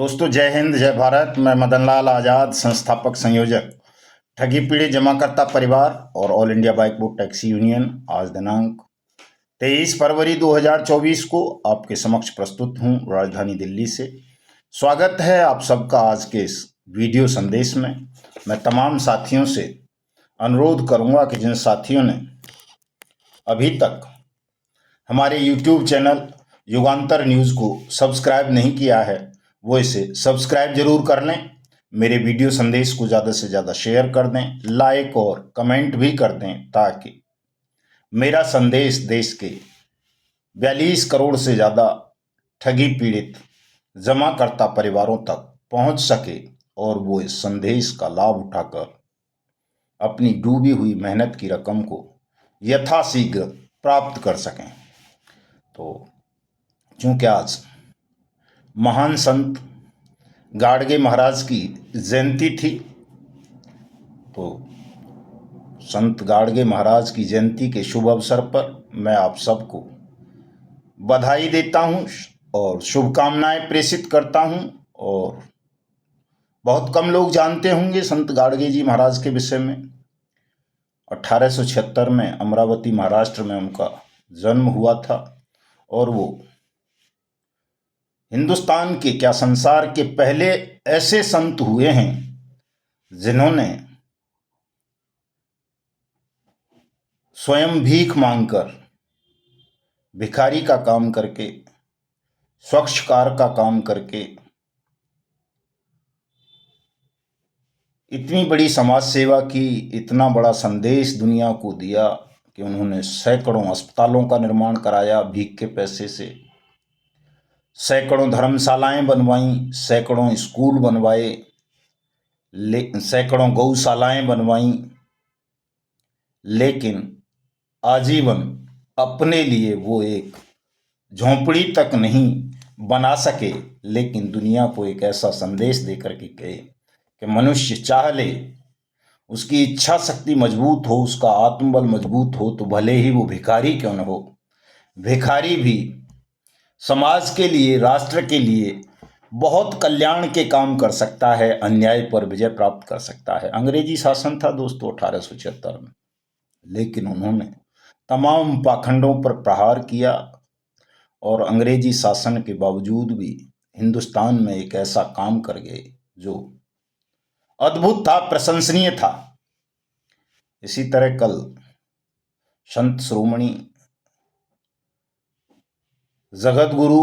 दोस्तों, जय हिंद जय भारत। मैं मदन लाल आज़ाद, संस्थापक संयोजक ठगी पीड़ित जमाकर्ता परिवार और all India bike book taxi union, आज दिनांक 23 फरवरी 2024 को आपके समक्ष प्रस्तुत हूं राजधानी दिल्ली से। स्वागत है आप सबका आज के इस वीडियो संदेश में। मैं तमाम साथियों से अनुरोध करूंगा कि जिन साथियों ने अभी तक हमारे YouTube चैनल युगांतर न्यूज़ को सब्सक्राइब नहीं किया है, वो इसे सब्सक्राइब जरूर कर लें। मेरे वीडियो संदेश को ज़्यादा से ज़्यादा शेयर कर दें, लाइक और कमेंट भी कर दें, ताकि मेरा संदेश देश के 42 करोड़ से ज़्यादा ठगी पीड़ित जमाकर्ता परिवारों तक पहुंच सके और वो इस संदेश का लाभ उठाकर अपनी डूबी हुई मेहनत की रकम को यथाशीघ्र प्राप्त कर सकें। तो चूंकि आज महान संत गाडगे महाराज की जयंती थी, तो संत गाडगे महाराज की जयंती के शुभ अवसर पर मैं आप सबको बधाई देता हूं और शुभकामनाएं प्रेषित करता हूं। और बहुत कम लोग जानते होंगे संत गाडगे जी महाराज के विषय में। 1876 में अमरावती महाराष्ट्र में उनका जन्म हुआ था और वो हिंदुस्तान के क्या संसार के पहले ऐसे संत हुए हैं जिन्होंने स्वयं भीख मांगकर, भिखारी का काम करके, स्वच्छकार का काम करके इतनी बड़ी समाज सेवा की, इतना बड़ा संदेश दुनिया को दिया कि उन्होंने सैकड़ों अस्पतालों का निर्माण कराया भीख के पैसे से, सैकड़ों धर्मशालाएं बनवाईं, सैकड़ों स्कूल बनवाए, सैकड़ों गौशालाएं बनवाईं, लेकिन आजीवन अपने लिए वो एक झोंपड़ी तक नहीं बना सके, लेकिन दुनिया को एक ऐसा संदेश देकर के कहे कि मनुष्य चाह ले, उसकी इच्छा शक्ति मजबूत हो, उसका आत्मबल मजबूत हो, तो भले ही वो भिखारी क्यों न हो, भिखारी भी समाज के लिए, राष्ट्र के लिए बहुत कल्याण के काम कर सकता है, अन्याय पर विजय प्राप्त कर सकता है। अंग्रेजी शासन था दोस्तों 1876 में, लेकिन उन्होंने तमाम पाखंडों पर प्रहार किया और अंग्रेजी शासन के बावजूद भी हिंदुस्तान में एक ऐसा काम कर गए जो अद्भुत था, प्रशंसनीय था। इसी तरह कल संत शिरोमणि जगत गुरु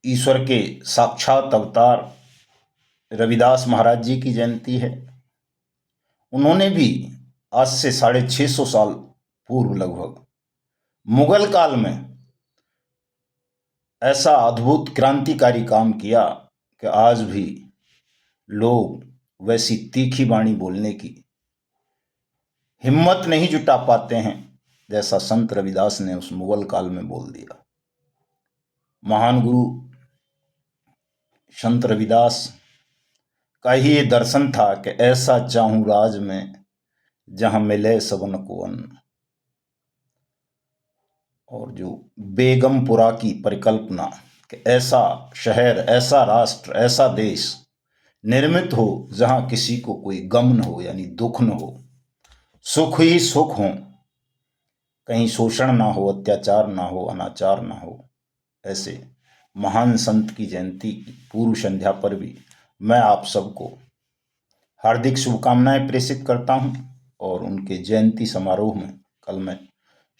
ईश्वर के साक्षात अवतार रविदास महाराज जी की जयंती है। उन्होंने भी आज से 650 साल पूर्व लगभग मुगल काल में ऐसा अद्भुत क्रांतिकारी काम किया कि आज भी लोग वैसी तीखी वाणी बोलने की हिम्मत नहीं जुटा पाते हैं जैसा संत रविदास ने उस मुगल काल में बोल दिया। महान गुरु संत रविदास का ही ये दर्शन था कि ऐसा चाहूं राज में जहां मिले सबन को अन्न। और जो बेगमपुरा की परिकल्पना कि ऐसा शहर, ऐसा राष्ट्र, ऐसा देश निर्मित हो जहां किसी को कोई गम न हो, यानी दुख न हो, सुख ही सुख हो, कहीं शोषण ना हो, अत्याचार ना हो, अनाचार ना हो। ऐसे महान संत की जयंती की पूर्व संध्या पर भी मैं आप सबको हार्दिक शुभकामनाएं प्रेषित करता हूं और उनके जयंती समारोह में कल मैं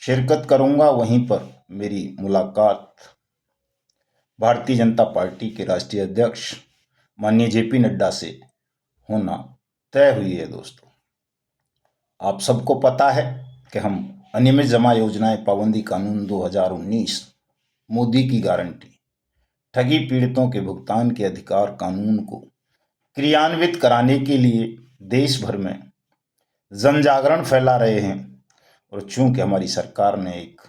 शिरकत करूंगा। वहीं पर मेरी मुलाकात भारतीय जनता पार्टी के राष्ट्रीय अध्यक्ष माननीय जेपी नड्डा से होना तय हुई है। दोस्तों, आप सबको पता है कि हम अनियमित जमा योजनाएं पाबंदी कानून 2019, मोदी की गारंटी, ठगी पीड़ितों के भुगतान के अधिकार कानून को क्रियान्वित कराने के लिए देश भर में जन जागरण फैला रहे हैं। और चूंकि हमारी सरकार ने एक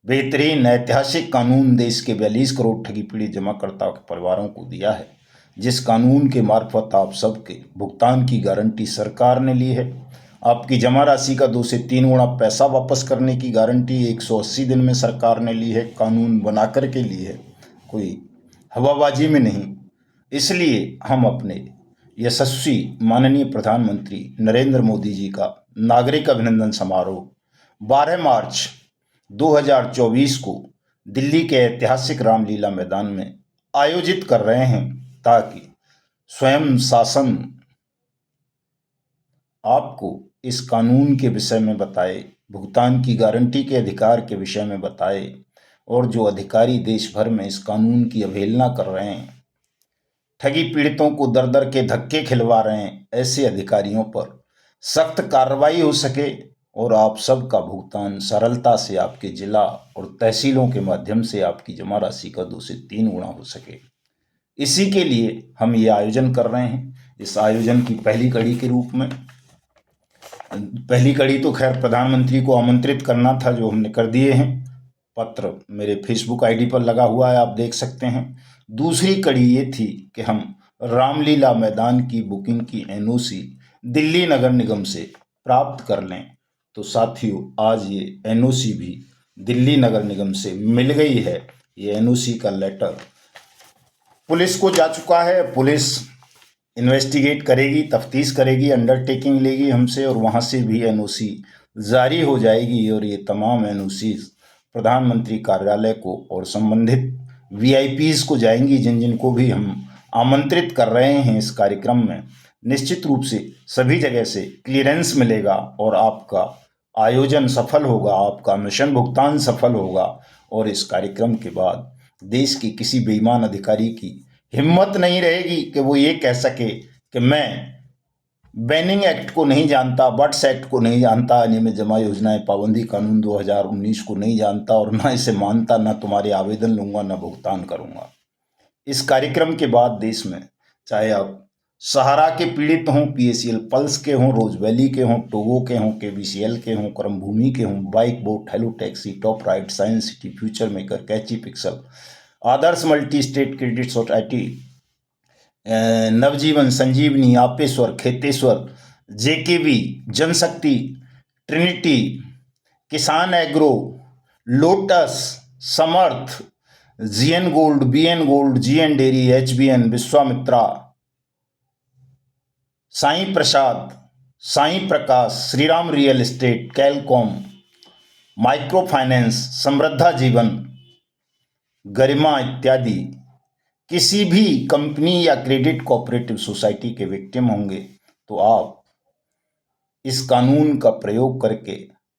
बेहतरीन ऐतिहासिक कानून देश के 42 करोड़ ठगी पीड़ित जमाकर्ताओं के परिवारों को दिया है, जिस कानून के मार्फत आप सबके भुगतान की गारंटी सरकार ने ली है। आपकी जमा राशि का 2 से 3 गुना पैसा वापस करने की गारंटी 180 दिन में सरकार ने ली है, कानून बना कर के ली है, कोई हवाबाजी में नहीं। इसलिए हम अपने यशस्वी माननीय प्रधानमंत्री नरेंद्र मोदी जी का नागरिक अभिनंदन समारोह 12 मार्च 2024 को दिल्ली के ऐतिहासिक रामलीला मैदान में आयोजित कर रहे हैं, ताकि स्वयं शासन आपको इस कानून के विषय में बताए, भुगतान की गारंटी के अधिकार के विषय में बताए, और जो अधिकारी देश भर में इस कानून की अवहेलना कर रहे हैं, ठगी पीड़ितों को दर दर के धक्के खिलवा रहे हैं, ऐसे अधिकारियों पर सख्त कार्रवाई हो सके और आप सबका भुगतान सरलता से आपके जिला और तहसीलों के माध्यम से आपकी जमा राशि का 2 से 3 गुना हो सके। इसी के लिए हम ये आयोजन कर रहे हैं। इस आयोजन की पहली कड़ी के रूप में, पहली कड़ी तो खैर प्रधानमंत्री को आमंत्रित करना था, जो हमने कर दिए हैं। पत्र मेरे फेसबुक आईडी पर लगा हुआ है, आप देख सकते हैं। दूसरी कड़ी ये थी कि हम रामलीला मैदान की बुकिंग की एनओसी दिल्ली नगर निगम से प्राप्त कर लें। तो साथियों, आज ये एनओसी भी दिल्ली नगर निगम से मिल गई है। ये एनओसी का लेटर पुलिस को जा चुका है। पुलिस इन्वेस्टिगेट करेगी, तफ्तीश करेगी, अंडरटेकिंग लेगी हमसे, और वहाँ से भी एनओसी जारी हो जाएगी। और ये तमाम एनओसी प्रधानमंत्री कार्यालय को और संबंधित वीआईपीज को जाएंगी, जिन जिन को भी हम आमंत्रित कर रहे हैं इस कार्यक्रम में। निश्चित रूप से सभी जगह से क्लियरेंस मिलेगा और आपका आयोजन सफल होगा, आपका मिशन भुगतान सफल होगा। और इस कार्यक्रम के बाद देश के किसी बेईमान अधिकारी की हिम्मत नहीं रहेगी कि वो ये कह सके कि मैं बैनिंग एक्ट को नहीं जानता, बट्स एक्ट को नहीं जानता, अनियमित जमा योजनाएं पाबंदी कानून 2019 को नहीं जानता, और ना इसे मानता, ना तुम्हारे आवेदन लूंगा, ना भुगतान करूंगा। इस कार्यक्रम के बाद देश में चाहे आप सहारा के पीड़ित हों, पीएसीएल पल्स के हों, रोज वैली के हों, टोगो के हों, केबीसीएल के हों, कर्मभूमि के हों, Bike Bot, Hello Taxi, Top Ride, Science City, Future Maker, Catchy Pixel, Adarsh multi state credit society, Navjeevan, Sanjeevani, Apeshwar, Kheteshwar, JKB, Janshakti, Trinity, Kisan agro, Lotus, Samarth, GN gold, BN gold, GN dairy, HBN, Vishwamitra, Sai Prasad, Sai Prakash, Shriram real estate, Calcom, micro finance, Samriddha Jeevan, Garima इत्यादि किसी भी कंपनी या credit cooperative society के victim होंगे, तो आप इस कानून का प्रयोग करके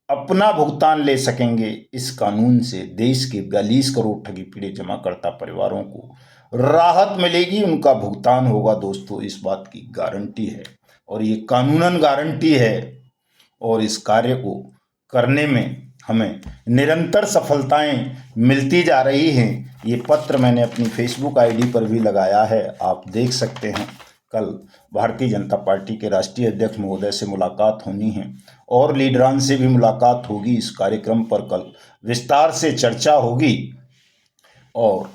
अपना भुगतान ले सकेंगे। इस कानून से देश के 42 करोड़ ठगी पीड़ित जमाकर्ता परिवारों को राहत मिलेगी, उनका भुगतान होगा। दोस्तों, इस बात की गारंटी है और ये कानूनन गारंटी है, और इस कार्य को करने में हमें निरंतर सफलताएं मिलती जा रही हैं। ये पत्र मैंने अपनी फेसबुक आईडी पर भी लगाया है, आप देख सकते हैं। कल भारतीय जनता पार्टी के राष्ट्रीय अध्यक्ष महोदय से मुलाकात होनी है और लीडरान से भी मुलाकात होगी। इस कार्यक्रम पर कल विस्तार से चर्चा होगी और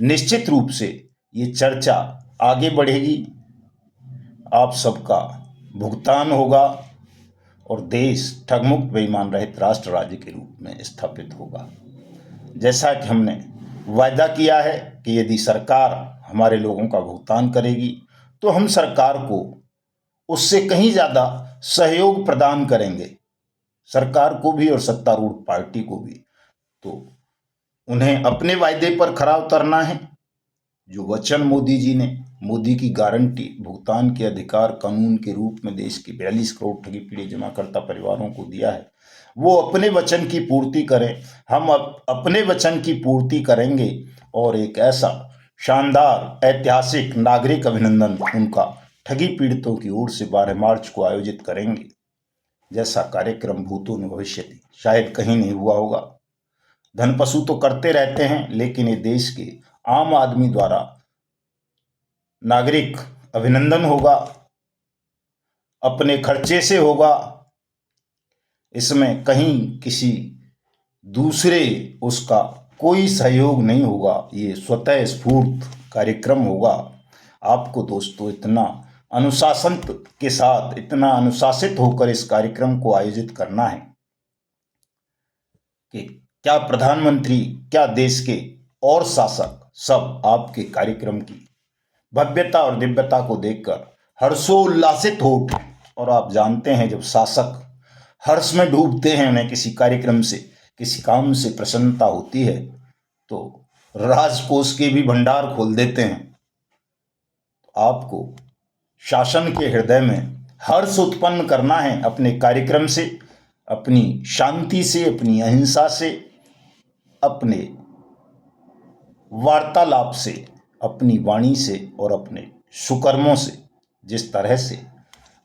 निश्चित रूप से ये चर्चा आगे बढ़ेगी। आप सबका भुगतान होगा और देश ठगमुक्त बेईमान रहित राष्ट्र राज्य के रूप में स्थापित होगा। जैसा कि हमने वायदा किया है कि यदि सरकार हमारे लोगों का भुगतान करेगी, तो हम सरकार को उससे कहीं ज़्यादा सहयोग प्रदान करेंगे, सरकार को भी और सत्तारूढ़ पार्टी को भी। तो उन्हें अपने वायदे पर खरा उतरना है। जो वचन मोदी जी ने, मोदी की गारंटी भुगतान के अधिकार कानून के रूप में देश के 42 करोड़ ठगी पीड़ित जमाकर्ता परिवारों को दिया है, वो अपने वचन की पूर्ति करें। हम अपने वचन की पूर्ति करेंगे और एक ऐसा शानदार ऐतिहासिक नागरिक अभिनंदन उनका ठगी पीड़ितों की ओर से 12 मार्च को आयोजित करेंगे, जैसा कार्यक्रम भूतों ने भविष्य शायद कहीं नहीं हुआ होगा। धनपशु तो करते रहते हैं, लेकिन ये देश के आम आदमी द्वारा नागरिक अभिनंदन होगा, अपने खर्चे से होगा। इसमें कहीं किसी दूसरे उसका कोई सहयोग नहीं होगा, ये स्वतः स्फूर्त कार्यक्रम होगा। आपको दोस्तों इतना अनुशासन के साथ, इतना अनुशासित होकर इस कार्यक्रम को आयोजित करना है कि क्या प्रधानमंत्री, क्या देश के और शासक सब आपके कार्यक्रम की भव्यता और दिव्यता को देखकर हर्षोल्लासित हो उठे। और आप जानते हैं, जब शासक हर्ष में डूबते हैं, उन्हें किसी कार्यक्रम से, किसी काम से प्रसन्नता होती है, तो राजकोष के भी भंडार खोल देते हैं। आपको शासन के हृदय में हर्ष उत्पन्न करना है अपने कार्यक्रम से, अपनी शांति से, अपनी अहिंसा से, अपने वार्तालाप से, अपनी वाणी से और अपने सुकर्मों से। जिस तरह से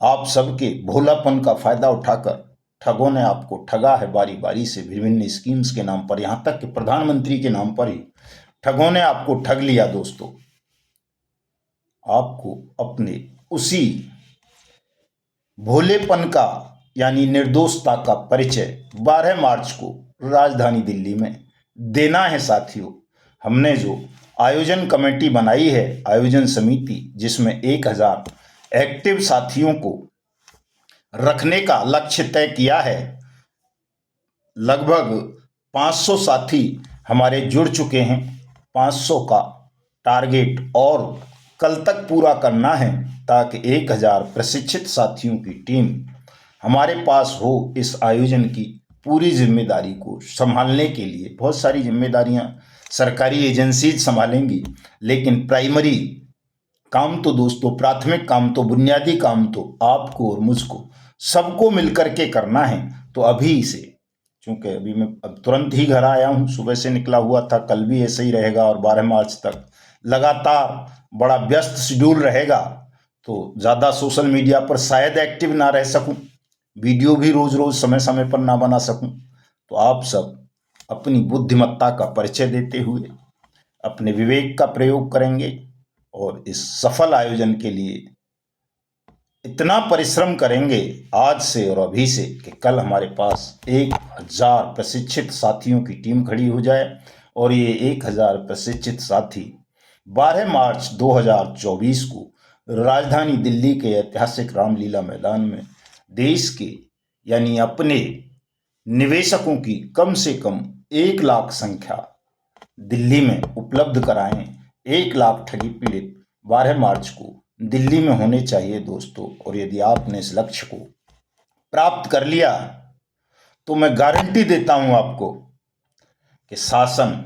आप सबके भोलापन का फायदा उठाकर ठगों ने आपको ठगा है बारी बारी से, विभिन्न स्कीम्स के नाम पर, यहां तक कि प्रधानमंत्री के नाम पर ही ठगों ने आपको ठग लिया। दोस्तों, आपको अपने उसी भोलेपन का यानी निर्दोषता का परिचय 12 मार्च को राजधानी दिल्ली में देना है। साथियों, हमने जो आयोजन कमेटी बनाई है, आयोजन समिति, जिसमें 1000 एक्टिव साथियों को रखने का लक्ष्य तय किया है। लगभग 500 साथी हमारे जुड़ चुके हैं। 500 का टारगेट और कल तक पूरा करना है, ताकि 1000 प्रशिक्षित साथियों की टीम हमारे पास हो इस आयोजन की पूरी जिम्मेदारी को संभालने के लिए। बहुत सारी जिम्मेदारियां सरकारी एजेंसीज संभालेंगी, लेकिन प्राइमरी काम तो दोस्तों, प्राथमिक काम तो, बुनियादी काम तो आपको और मुझको सबको मिलकर के करना है। तो अभी से, क्योंकि अभी मैं अब तुरंत ही घर आया हूँ, सुबह से निकला हुआ था, कल भी ऐसे ही रहेगा और 12 मार्च तक लगातार बड़ा व्यस्त शेड्यूल रहेगा, तो ज़्यादा सोशल मीडिया पर शायद एक्टिव ना रह सकूं, वीडियो भी रोज रोज समय समय पर ना बना सकूं। तो आप सब अपनी बुद्धिमत्ता का परिचय देते हुए अपने विवेक का प्रयोग करेंगे और इस सफल आयोजन के लिए इतना परिश्रम करेंगे आज से और अभी से कि कल हमारे पास 1000 प्रशिक्षित साथियों की टीम खड़ी हो जाए। और ये 1000 प्रशिक्षित साथी 12 मार्च 2024 को राजधानी दिल्ली के ऐतिहासिक रामलीला मैदान में देश के यानी अपने निवेशकों की कम से कम 1 लाख संख्या दिल्ली में उपलब्ध कराएं। 1 लाख ठगी पीड़ित 12 मार्च को दिल्ली में होने चाहिए दोस्तों। और यदि आपने इस लक्ष्य को प्राप्त कर लिया, तो मैं गारंटी देता हूं आपको कि शासन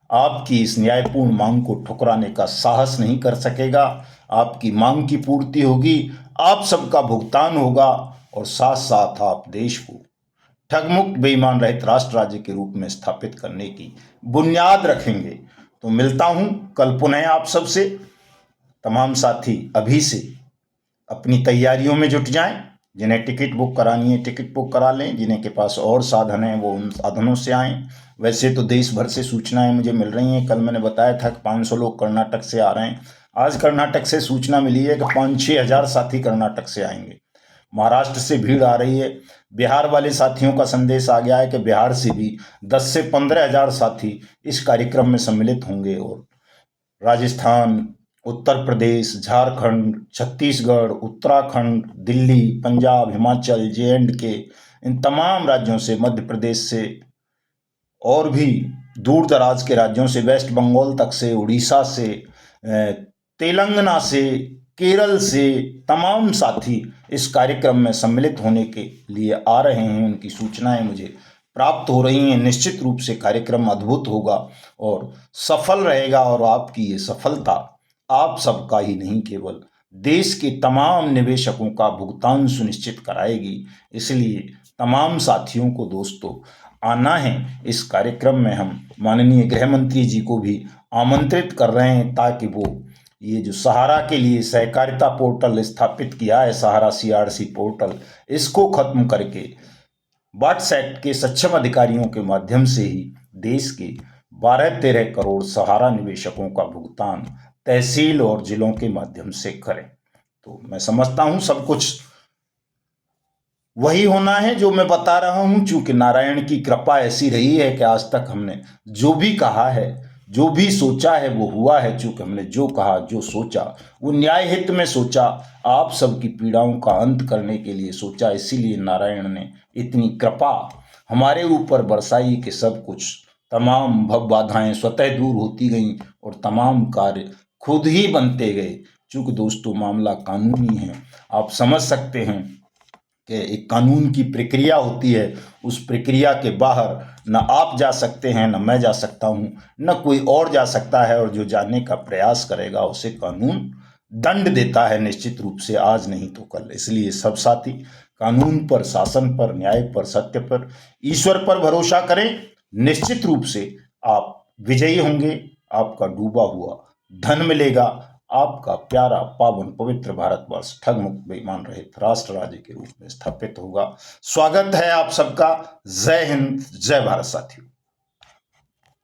आपकी इस न्यायपूर्ण मांग को ठुकराने का साहस नहीं कर सकेगा। आपकी मांग की पूर्ति होगी, आप सबका भुगतान होगा और साथ साथ आप देश को ठगमुक्त बेईमान रहित राष्ट्र राज्य के रूप में स्थापित करने की बुनियाद रखेंगे। तो मिलता हूं कल पुनः आप सबसे। तमाम साथी अभी से अपनी तैयारियों में जुट जाएं। जिन्हें टिकट बुक करानी है टिकट बुक करा लें, जिन्हें के पास और साधन हैं वो उन साधनों से आएँ। वैसे तो देश भर से सूचनाएं मुझे मिल रही हैं। कल मैंने बताया था कि 500 लोग कर्नाटक से आ रहे हैं। आज कर्नाटक से सूचना मिली है कि 5-6 हज़ार साथी कर्नाटक से आएंगे। महाराष्ट्र से भीड़ आ रही है। बिहार वाले साथियों का संदेश आ गया है कि बिहार से भी 10 से 15 हज़ार साथी इस कार्यक्रम में सम्मिलित होंगे। और राजस्थान, उत्तर प्रदेश, झारखंड, छत्तीसगढ़, उत्तराखंड, दिल्ली, पंजाब, हिमाचल, जे.एंड.के, इन तमाम राज्यों से, मध्य प्रदेश से और भी दूर दराज के राज्यों से, वेस्ट बंगाल तक से, उड़ीसा से, तेलंगाना से, केरल से तमाम साथी इस कार्यक्रम में सम्मिलित होने के लिए आ रहे हैं। उनकी सूचनाएं मुझे प्राप्त हो रही हैं। निश्चित रूप से कार्यक्रम अद्भुत होगा और सफल रहेगा। और आपकी ये सफलता आप सबका ही नहीं, केवल देश के तमाम निवेशकों का भुगतान सुनिश्चित कराएगी। इसलिए तमाम साथियों को दोस्तों आना है इस कार्यक्रम में। हम माननीय गृह मंत्री जी को भी आमंत्रित कर रहे हैं, ताकि वो ये जो सहारा के लिए सहकारिता पोर्टल स्थापित किया है, सहारा CRC पोर्टल, इसको खत्म करके वाट्स एक्ट के सक्षम अधिकारियों के माध्यम से ही देश के 12-13 करोड़ सहारा निवेशकों का भुगतान तहसील और जिलों के माध्यम से करें। तो मैं समझता हूं सब कुछ वही होना है जो मैं बता रहा हूं, चूंकि नारायण की कृपा ऐसी रही है कि आज तक हमने जो भी कहा है, जो भी सोचा है, वो हुआ है। चूंकि हमने जो कहा, जो सोचा, वो न्याय हित में सोचा, आप सबकी पीड़ाओं का अंत करने के लिए सोचा। इसीलिए नारायण ने इतनी कृपा हमारे ऊपर बरसाई कि सब कुछ, तमाम भव बाधाएं स्वतः दूर होती गईं और तमाम कार्य खुद ही बनते गए। चूंकि दोस्तों मामला कानूनी है, आप समझ सकते हैं कि एक कानून की प्रक्रिया होती है, उस प्रक्रिया के बाहर न आप जा सकते हैं, न मैं जा सकता हूं, न कोई और जा सकता है, और जो जाने का प्रयास करेगा उसे कानून दंड देता है निश्चित रूप से, आज नहीं तो कल। इसलिए सब साथी कानून पर, शासन पर, न्याय पर, सत्य पर, ईश्वर पर भरोसा करें। निश्चित रूप से आप विजयी होंगे, आपका डूबा हुआ धन मिलेगा, आपका प्यारा पावन पवित्र भारतवर्ष ठग मुक्त बेईमान रहित राष्ट्र राज्य के रूप में स्थापित होगा। स्वागत है आप सबका। जय हिंद, जय भारत साथियों।